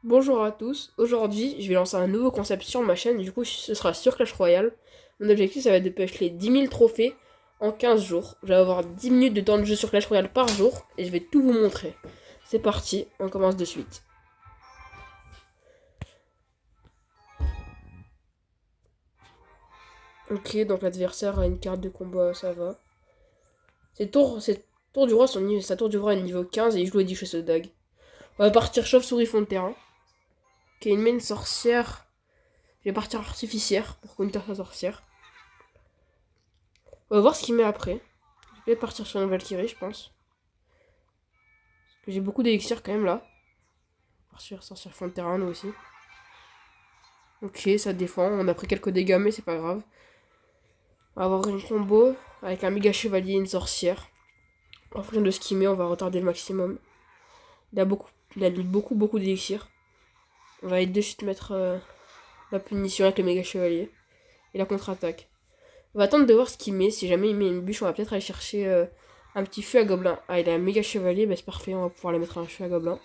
Bonjour à tous, aujourd'hui je vais lancer un nouveau concept sur ma chaîne, du coup ce sera sur Clash Royale. Mon objectif ça va être de pêcher 10 000 trophées en 15 jours. Je vais avoir 10 minutes de temps de jeu sur Clash Royale par jour et je vais tout vous montrer. C'est parti, on commence de suite. Ok, donc l'adversaire a une carte de combat, ça va. Ses tours du roi sa tour du roi est niveau 15 et il joue à 10 chez ce dag. On va partir chauve-souris fond de terrain. Ok, il met une sorcière. Je vais partir artificière pour counter sa sorcière. On va voir ce qu'il met après. Je vais partir sur une Valkyrie, je pense. Parce que j'ai beaucoup d'élixir quand même là. Partir sorcière fond de terrain, nous aussi. Ok, ça défend. On a pris quelques dégâts, mais c'est pas grave. On va avoir une combo avec un méga chevalier et une sorcière. En fonction de ce qu'il met, on va retarder le maximum. Il a beaucoup d'élixir. On va de suite mettre la punition avec le méga chevalier. Et la contre-attaque. On va attendre de voir ce qu'il met. Si jamais il met une bûche, on va peut-être aller chercher un petit feu à gobelin. Ah, il a un méga chevalier, bah c'est parfait, on va pouvoir aller mettre un feu à gobelin.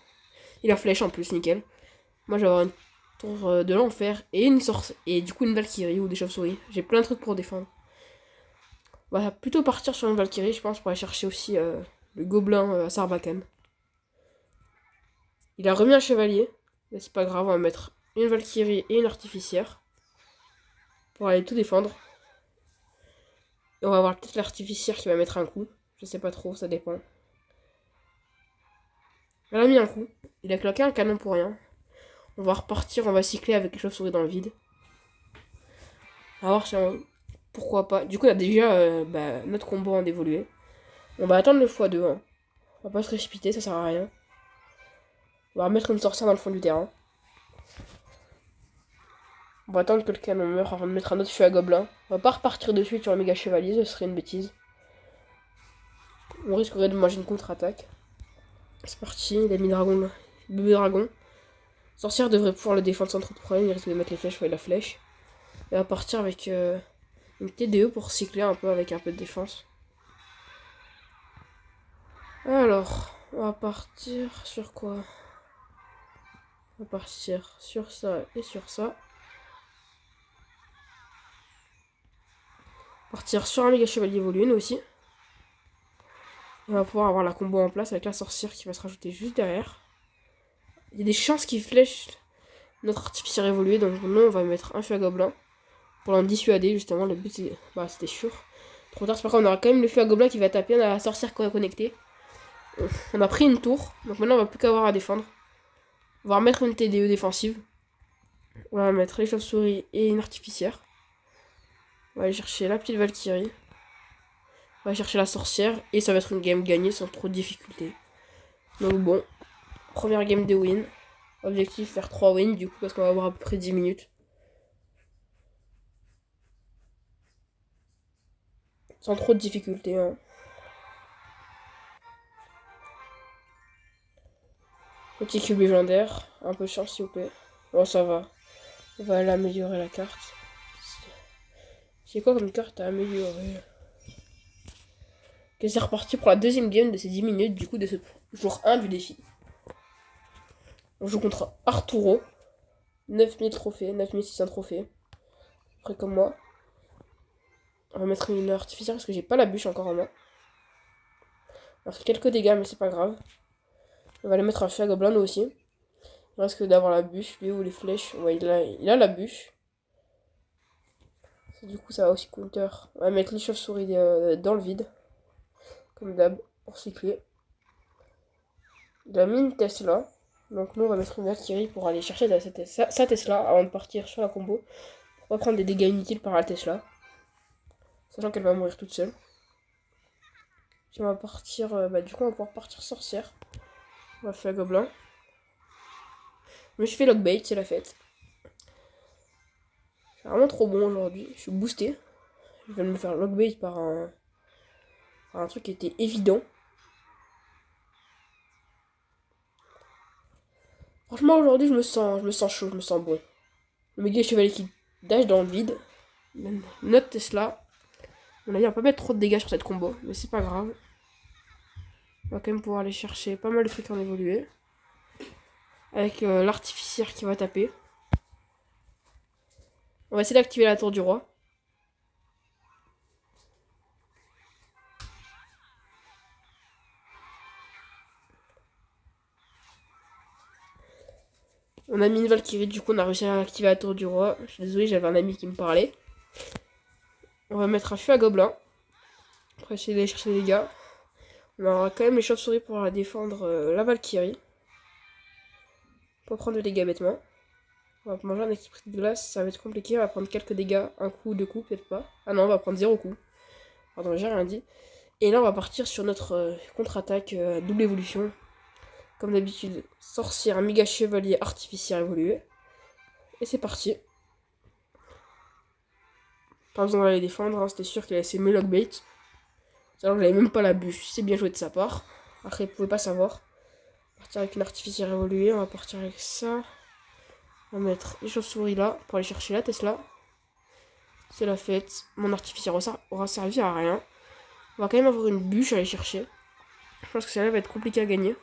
Il a flèche en plus, nickel. Moi, je vais avoir une tour de l'enfer et une sorce. Et du coup, une Valkyrie ou des chauves-souris. J'ai plein de trucs pour défendre. On va plutôt partir sur une Valkyrie, je pense, pour aller chercher aussi le gobelin à Sarbacane. Il a remis un chevalier. Mais c'est pas grave, on va mettre une Valkyrie et une artificière. Pour aller tout défendre. Et on va avoir peut-être l'artificière qui va mettre un coup. Je sais pas trop, ça dépend. Elle a mis un coup. Il a claqué un canon pour rien. On va repartir, on va cycler avec les chauves-souris dans le vide. On va voir si on... Pourquoi pas. Du coup, on a déjà notre combo en évolué. On va attendre le x2. Hein. On va pas se précipiter, ça sert à rien. On va remettre une sorcière dans le fond du terrain. On va attendre que le canon meure avant de mettre un autre feu à gobelin. On va pas repartir de suite sur le méga chevalier, ce serait une bêtise. On risquerait de manger une contre-attaque. C'est parti, il a mis dragon, bébé dragon. Sorcière devrait pouvoir le défendre sans trop de problème, il risque de mettre les flèches, ouais, la flèche. Et on va partir avec une TDE pour cycler un peu avec un peu de défense. Alors, on va partir sur quoi? On va partir sur ça et sur ça. Partir sur un méga chevalier évolué, nous aussi. Et on va pouvoir avoir la combo en place avec la sorcière qui va se rajouter juste derrière. Il y a des chances qu'il flèche notre artificier évolué, donc nous on va mettre un feu à gobelin pour l'en dissuader justement. Le but c'est. Bah c'était sûr. Trop tard, c'est pas grave, on aura quand même le feu à gobelin qui va taper, on a la sorcière qu'on va connecter. On a pris une tour, donc maintenant on va plus qu'avoir à défendre. On va remettre une TDE défensive. On va mettre les chauves-souris et une artificière. On va aller chercher la petite Valkyrie. On va chercher la sorcière. Et ça va être une game gagnée sans trop de difficultés. Donc bon, première game de win. Objectif faire 3 wins du coup parce qu'on va avoir à peu près 10 minutes. Sans trop de difficultés. Hein. Petit cube légendaire. Un peu de chance s'il vous plaît. Bon ça va. On va aller améliorer la carte. C'est quoi comme carte à améliorer? Ok, c'est reparti pour la deuxième game de ces 10 minutes du coup de ce jour 1 du défi. On joue contre Arturo. 9000 trophées, 9600 trophées. Après comme moi. On va mettre une artificière parce que j'ai pas la bûche encore en main. On a fait quelques dégâts mais c'est pas grave. On va aller mettre un feu à gobelin nous aussi. Il risque d'avoir la bûche, lui ou les flèches. Ouais, il a la bûche. Du coup ça va aussi counter. On va mettre les chauves-souris dans le vide. Comme d'hab, pour cycler. Il a mis une Tesla. Donc nous on va mettre une Valkyrie pour aller chercher sa Tesla avant de partir sur la combo. Pour pas prendre des dégâts inutiles par la Tesla. Sachant qu'elle va mourir toute seule. Puis on va partir. Du coup on va pouvoir partir sorcière. On va faire gobelin. Je me suis fait lockbait, c'est la fête. C'est vraiment trop bon aujourd'hui. Je suis boosté. Je viens de me faire lockbait par un truc qui était évident. Franchement aujourd'hui je me sens chaud, je me sens bon. Le méga chevalier qui dash dans le vide. Notre Tesla. On a dit on va pas mettre trop de dégâts sur cette combo, mais c'est pas grave. On va quand même pouvoir aller chercher pas mal de trucs en évolué. Avec l'artificiel. sorcière qui va taper. On va essayer d'activer la tour du roi. On a mis une Valkyrie, du coup on a réussi à activer la tour du roi. Je suis désolé, j'avais un ami qui me parlait. On va mettre un feu à gobelin. Pour essayer d'aller chercher des dégâts. On aura quand même les chauves-souris pour défendre la Valkyrie. Pour prendre des dégâts bêtement. On va manger un esprit de glace, ça va être compliqué. On va prendre quelques dégâts, un coup, deux coups, peut-être pas. Ah non, on va prendre 0 coup. Pardon, j'ai rien dit. Et là, on va partir sur notre contre-attaque double évolution. Comme d'habitude, sorcière, méga chevalier, artificier évolué. Et c'est parti. Pas besoin d'aller défendre, hein, c'était sûr qu'il a laissé mes lockbait. Alors j'avais même pas la bûche, c'est bien joué de sa part. Après, il pouvait pas savoir. On va partir avec une artificière évoluée, on va partir avec ça. On va mettre les chauves-souris là pour aller chercher la Tesla. C'est la fête. Mon artificière aura servi à rien. On va quand même avoir une bûche à aller chercher. Je pense que celle-là va être compliquée à gagner.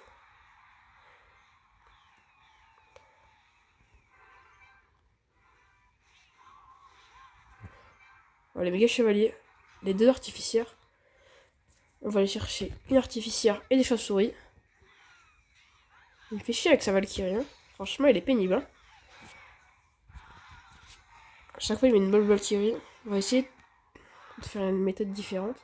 Voilà, les méga chevaliers. Les deux artificières. On va aller chercher une artificière et des chauves-souris. Il me fait chier avec sa Valkyrie. Hein. Franchement, il est pénible. Hein. À chaque fois, il met une bonne Valkyrie. On va essayer de faire une méthode différente.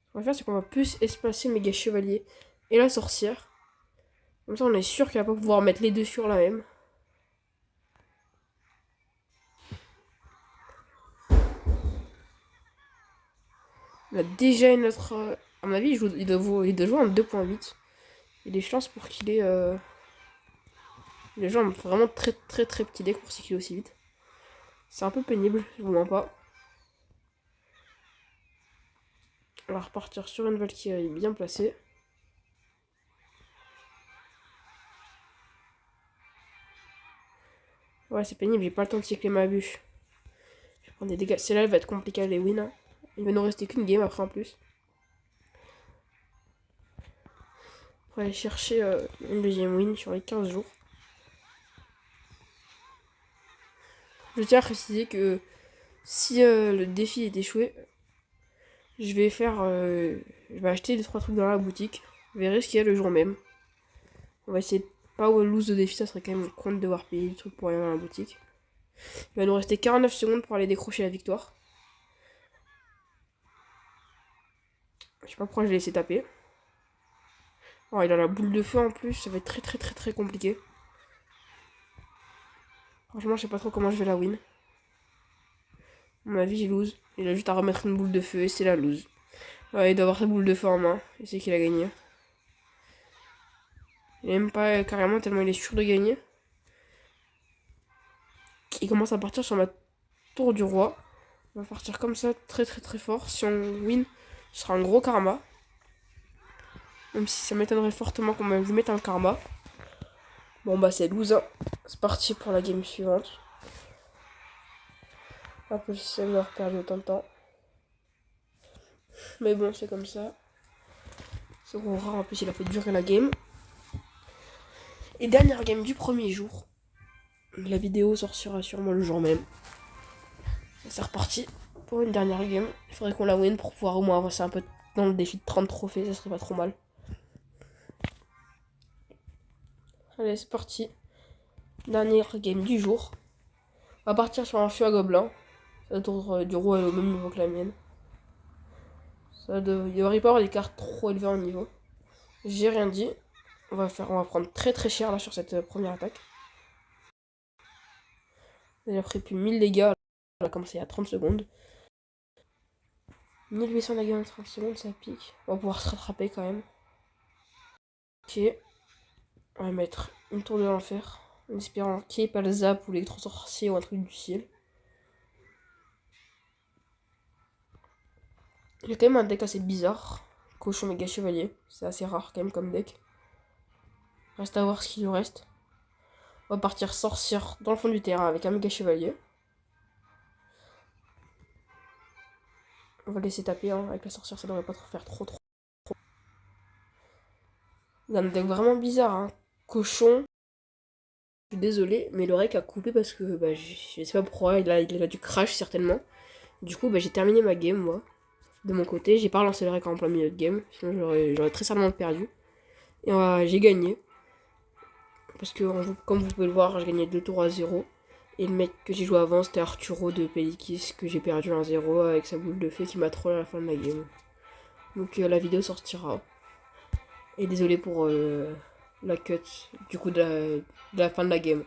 Ce qu'on va faire, c'est qu'on va plus espacer le méga chevalier et la sorcière. Comme ça, on est sûr qu'elle va pas pouvoir mettre les deux sur la même. On a déjà une autre. À mon avis, il doit jouer en 2.8. Il y a des chances pour qu'il ait. Les gens ont vraiment très petit deck pour cycler aussi vite. C'est un peu pénible, je vous mens pas. On va repartir sur une Valkyrie bien placée. Ouais, c'est pénible, j'ai pas le temps de cycler ma bûche. Je vais prendre des dégâts. Celle-là, elle va être compliquée à les win. Hein. Il va nous rester qu'une game après en plus. On va aller chercher une deuxième win sur les 15 jours. Je tiens à préciser que si le défi est échoué, je vais acheter 2-3 trucs dans la boutique. Je verrai ce qu'il y a le jour même. On va essayer de pas lose de défi, ça serait quand même con de devoir payer des trucs pour aller dans la boutique. Il va nous rester 49 secondes pour aller décrocher la victoire. Je sais pas pourquoi je l'ai laissé taper. Oh, il a la boule de feu en plus, ça va être très compliqué. Franchement, je sais pas trop comment je vais la win. À mon avis, j'ai lose. Il a juste à remettre une boule de feu et c'est la lose. Ouais, il doit avoir sa boule de feu en main. Et c'est qu'il a gagné. Il aime pas carrément tellement il est sûr de gagner. Il commence à partir sur ma tour du roi. On va partir comme ça, très fort. Si on win, ce sera un gros karma. Même si ça m'étonnerait fortement qu'on lui mette un karma. Bon bah c'est lose. Hein. C'est parti pour la game suivante. Un peu c'est d'avoir perdu autant de temps. Mais bon, c'est comme ça. C'est gros rare, en plus il a fait durer la game. Et dernière game du premier jour. La vidéo sortira sûrement le jour même. C'est reparti pour une dernière game. Il faudrait qu'on la win pour pouvoir au moins avancer un peu dans le défi de 30 trophées, ça serait pas trop mal. Allez, c'est parti. Dernière game du jour. On va partir sur un feu à gobelin. La tour du roi est au même niveau que la mienne. Il devrait pas avoir des cartes trop élevées en niveau. J'ai rien dit. On va prendre très cher là sur cette première attaque. On a pris plus 1000 dégâts. On a commencé à 30 secondes. 1800 dégâts en 30 secondes, ça pique. On va pouvoir se rattraper quand même. Ok. On va mettre une tour de l'enfer. En espérant qu'il n'y ait pas le zap ou l'électro-sorcier ou un truc du ciel. Il y a quand même un deck assez bizarre. Cochon méga chevalier. C'est assez rare quand même comme deck. Reste à voir ce qu'il nous reste. On va partir sorcière dans le fond du terrain avec un méga chevalier. On va laisser taper hein. Avec la sorcière, ça devrait pas trop faire trop. Il a un deck vraiment bizarre, hein. Cochon. Je suis désolée, mais le rec a coupé parce que bah, je sais pas pourquoi, il a dû crash certainement. Du coup, bah, j'ai terminé ma game, moi. De mon côté, j'ai pas relancé le rec en plein milieu de game, sinon j'aurais très certainement perdu. Et j'ai gagné. Parce que, comme vous pouvez le voir, j'ai gagné 2 tours à 0. Et le mec que j'ai joué avant, c'était Arturo de Pelikis, que j'ai perdu 1-0 avec sa boule de fée qui m'a troll à la fin de la game. Donc la vidéo sortira. Et désolé pour la cut du coup de la fin de la game.